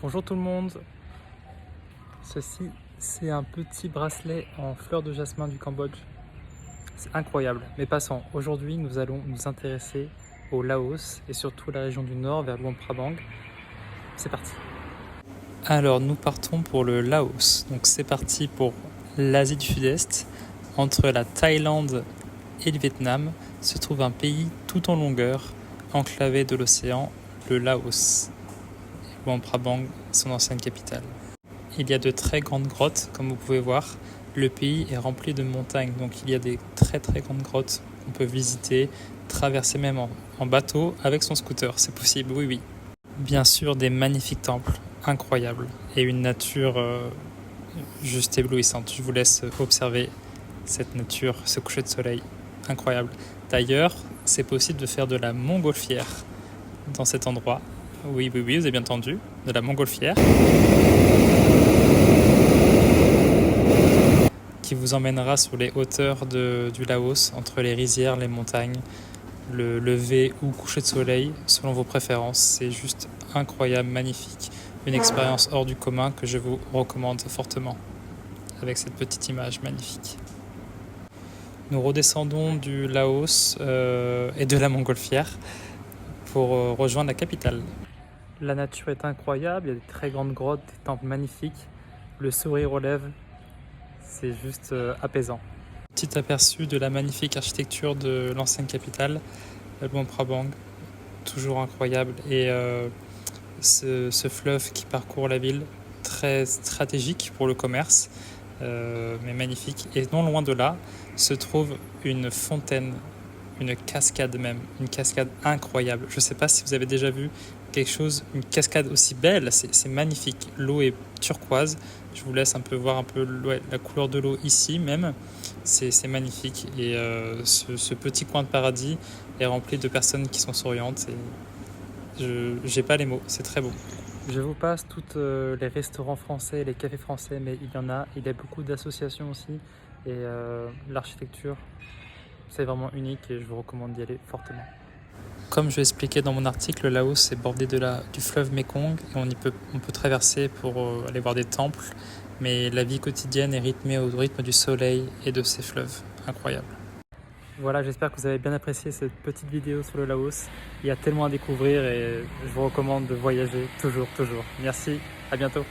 Bonjour tout le monde, ceci c'est un petit bracelet en fleurs de jasmin du Cambodge. C'est incroyable, mais passons, aujourd'hui nous allons nous intéresser au Laos et surtout la région du nord vers Luang Prabang. C'est parti. Alors nous partons pour le Laos, donc c'est parti pour l'Asie du Sud-Est. Entre la Thaïlande et le Vietnam se trouve un pays tout en longueur, enclavé de l'océan, le Laos. Luang Prabang, son ancienne capitale. Il y a de très grandes grottes, comme vous pouvez voir. Le pays est rempli de montagnes, donc il y a des très grandes grottes qu'on peut visiter, traverser même en bateau avec son scooter, c'est possible, oui. Bien sûr, des magnifiques temples, incroyables, et une nature juste éblouissante. Je vous laisse observer cette nature, ce coucher de soleil, incroyable. D'ailleurs, c'est possible de faire de la montgolfière dans cet endroit. Oui, vous avez bien entendu, de la montgolfière. Qui vous emmènera sur les hauteurs du Laos, entre les rizières, les montagnes, le lever ou coucher de soleil, selon vos préférences. C'est juste incroyable, magnifique. Une expérience hors du commun que je vous recommande fortement, avec cette petite image magnifique. Nous redescendons du Laos et de la montgolfière pour rejoindre la capitale. La nature est incroyable, il y a des très grandes grottes, des temples magnifiques, le sourire aux lèvres, c'est juste apaisant. Petit aperçu de la magnifique architecture de l'ancienne capitale, Luang Prabang, toujours incroyable, et ce fleuve qui parcourt la ville, très stratégique pour le commerce, mais magnifique. Et non loin de là se trouve une fontaine, une cascade même, une cascade incroyable. Je ne sais pas si vous avez déjà vu quelque chose, une cascade aussi belle, c'est magnifique. L'eau est turquoise, je vous laisse un peu voir la couleur de l'eau ici même, c'est magnifique. Et ce petit coin de paradis est rempli de personnes qui sont souriantes et j'ai pas les mots, c'est très beau. Je vous passe tous les restaurants français, les cafés français, mais il y a beaucoup d'associations aussi, et l'architecture, c'est vraiment unique et je vous recommande d'y aller fortement. Comme je l'ai expliqué dans mon article, le Laos est bordé du fleuve Mekong et on peut traverser pour aller voir des temples, mais la vie quotidienne est rythmée au rythme du soleil et de ces fleuves. Incroyable. Voilà, j'espère que vous avez bien apprécié cette petite vidéo sur le Laos. Il y a tellement à découvrir et je vous recommande de voyager toujours. Merci, à bientôt.